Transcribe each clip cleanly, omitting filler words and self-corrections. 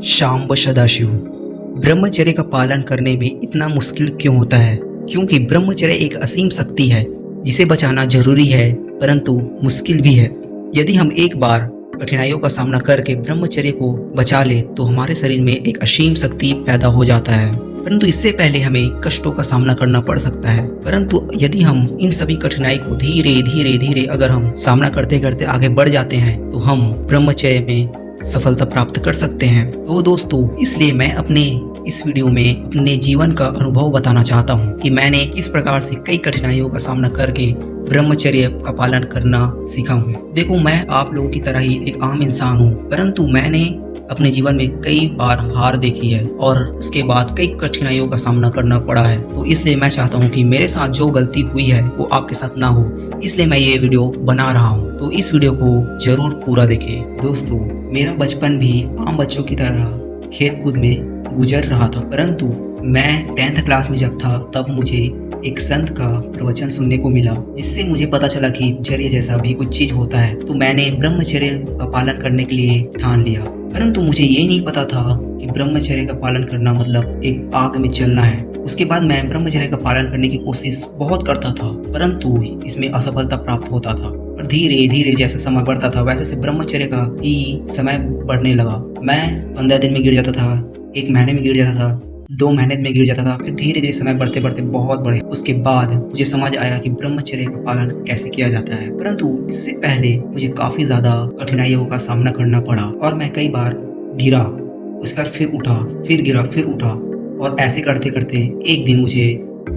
शाम व सदाशिव। ब्रह्मचर्य का पालन करने में इतना मुश्किल क्यों होता है? क्योंकि ब्रह्मचर्य एक असीम शक्ति है जिसे बचाना जरूरी है परंतु मुश्किल भी है। यदि हम एक बार कठिनाइयों का सामना करके ब्रह्मचर्य को बचा ले तो हमारे शरीर में एक असीम शक्ति पैदा हो जाता है, परंतु इससे पहले हमें कष्टों का सामना करना पड़ सकता है। परंतु यदि हम इन सभी कठिनाई को धीरे धीरे धीरे अगर हम सामना करते करते आगे बढ़ जाते हैं तो हम ब्रह्मचर्य में सफलता प्राप्त कर सकते हैं। तो दोस्तों, इसलिए मैं अपने इस वीडियो में अपने जीवन का अनुभव बताना चाहता हूँ कि मैंने किस प्रकार से कई कठिनाइयों का सामना करके ब्रह्मचर्य का पालन करना सीखा हूँ। देखो, मैं आप लोगों की तरह ही एक आम इंसान हूँ, परंतु मैंने अपने जीवन में कई बार हार देखी है और उसके बाद कई कठिनाइयों का सामना करना पड़ा है। तो इसलिए मैं चाहता हूँ कि मेरे साथ जो गलती हुई है वो आपके साथ ना हो, इसलिए मैं ये वीडियो बना रहा हूँ। तो इस वीडियो को जरूर पूरा देखें। दोस्तों, मेरा बचपन भी आम बच्चों की तरह खेल कूद में गुजर रहा था, परंतु मैं 10th क्लास में जब था तब मुझे एक संत का प्रवचन सुनने को मिला, जिससे मुझे पता चला कि चर्य जैसा भी कुछ चीज होता है। तो मैंने ब्रह्मचर्य का पालन करने के लिए ठान लिया, परंतु मुझे ये नहीं पता था कि ब्रह्मचर्य का पालन करना मतलब एक आग में चलना है। उसके बाद मैं ब्रह्मचर्य का पालन करने की कोशिश बहुत करता था, परंतु इसमें असफलता प्राप्त होता था। और धीरे धीरे जैसे समय बढ़ता था वैसे से ब्रह्मचर्य का ही समय बढ़ने लगा। मैं 15 दिन में गिर जाता था, 1 महीने में गिर जाता था, 2 महीने में गिर जाता था, फिर धीरे धीरे समय बढ़ते बढ़ते बहुत बढ़े। उसके बाद मुझे समझ आया कि ब्रह्मचर्य का पालन कैसे किया जाता है, परंतु इससे पहले मुझे काफी ज्यादा कठिनाइयों का सामना करना पड़ा और मैं कई बार गिरा, उसके बाद फिर उठा, फिर गिरा, फिर उठा, और ऐसे करते करते एक दिन मुझे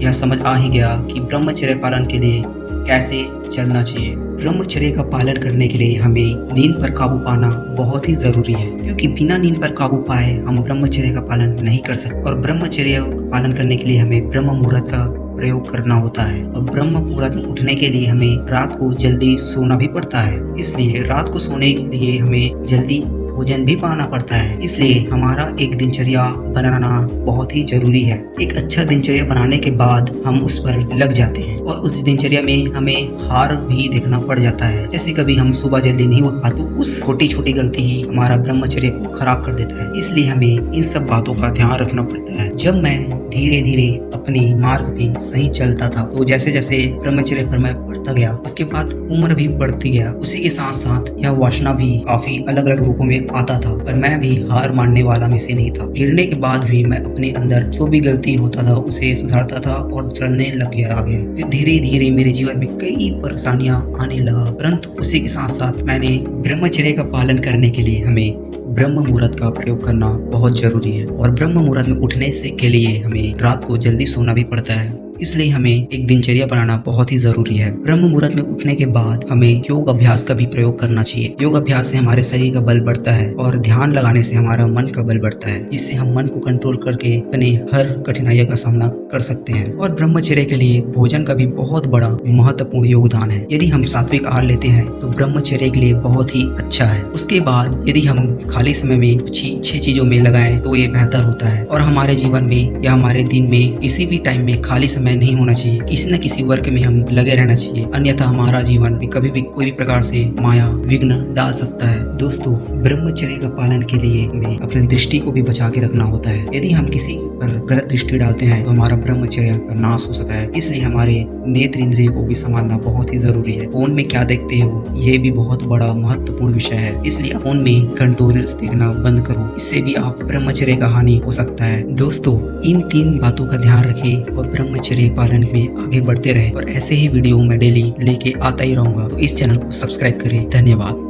यह समझ आ ही गया कि ब्रह्मचर्य पालन के लिए कैसे चलना चाहिए। ब्रह्मचर्य का पालन करने के लिए हमें नींद पर काबू पाना बहुत ही जरूरी है, क्योंकि बिना नींद पर काबू पाए हम ब्रह्मचर्य का पालन नहीं कर सकते। और ब्रह्मचर्य का पालन करने के लिए हमें ब्रह्म मुहूर्त का प्रयोग करना होता है, और ब्रह्म मुहूर्त में उठने के लिए हमें रात को जल्दी सोना भी पड़ता है। इसलिए रात को सोने के लिए हमें जल्दी भोजन भी पाना पड़ता है। इसलिए हमारा एक दिनचर्या बनाना बहुत ही जरूरी है। एक अच्छा दिनचर्या बनाने के बाद हम उस पर लग जाते हैं और उस दिनचर्या में हमें हार भी देखना पड़ जाता है। जैसे कभी हम सुबह जल्दी नहीं उठ पाते, तो उस छोटी छोटी गलती ही हमारा ब्रह्मचर्य को खराब कर देता है। इसलिए हमें इन सब बातों का ध्यान रखना पड़ता है। जब मैं धीरे धीरे अपने मार्ग पे सही चलता था तो जैसे जैसे ब्रह्मचर्य पर मैं बढ़ता गया, उसके बाद उम्र भी बढ़ती गया, उसी के साथ साथ यह वासना भी काफी अलग अलग रूपों में आता था। पर मैं भी हार मानने वाला में से नहीं था। गिरने के बाद भी मैं अपने अंदर जो भी गलती होता था उसे सुधारता था और चलने लग गया आगे। फिर धीरे धीरे मेरे जीवन में कई परेशानियां आने लगा, परंतु उसी के साथ साथ मैंने ब्रह्मचर्य का पालन करने के लिए हमें ब्रह्म मुहूर्त का प्रयोग करना बहुत जरूरी है। और ब्रह्म मुहूर्त में उठने से के लिए हमें रात को जल्दी सोना भी पड़ता है, इसलिए हमें एक दिनचर्या बनाना बहुत ही जरूरी है। ब्रह्म मुहूर्त में उठने के बाद हमें योग अभ्यास का भी प्रयोग करना चाहिए। योग अभ्यास से हमारे शरीर का बल बढ़ता है और ध्यान लगाने से हमारा मन का बल बढ़ता है, जिससे हम मन को कंट्रोल करके अपने हर कठिनाइयों का सामना कर सकते हैं। और ब्रह्मचर्य के लिए भोजन का भी बहुत बड़ा महत्वपूर्ण योगदान है। यदि हम सात्विक आहार लेते हैं तो ब्रह्मचर्य के लिए बहुत ही अच्छा है। उसके बाद यदि हम खाली समय में कुछ अच्छी चीजों में लगाएं तो ये बेहतर होता है। और हमारे जीवन में या हमारे दिन में किसी भी टाइम में खाली समय नहीं होना चाहिए, किसी न किसी वर्क में हम लगे रहना चाहिए, अन्यथा हमारा जीवन में कभी भी कोई भी प्रकार से माया विघ्न डाल सकता है। दोस्तों, ब्रह्मचर्य का पालन के लिए हमें अपनी दृष्टि को भी बचा के रखना होता है। यदि हम किसी पर गलत दृष्टि डालते हैं तो हमारा ब्रह्मचर्य का नाश हो सकता है। इसलिए हमारे नेत्र इंद्रिय को भी संभालना बहुत ही जरूरी है। फोन में क्या देखते हो ये भी बहुत बड़ा महत्वपूर्ण विषय है, इसलिए फोन में घंटों रील्स देखना बंद करो, इससे भी आप ब्रह्मचर्य का हानि हो सकता है। दोस्तों, इन 3 बातों का ध्यान रखें और ब्रह्मचर्य पालन में आगे बढ़ते रहे। और ऐसे ही वीडियो मैं डेली लेके आता ही रहूंगा, तो इस चैनल को सब्सक्राइब करें। धन्यवाद।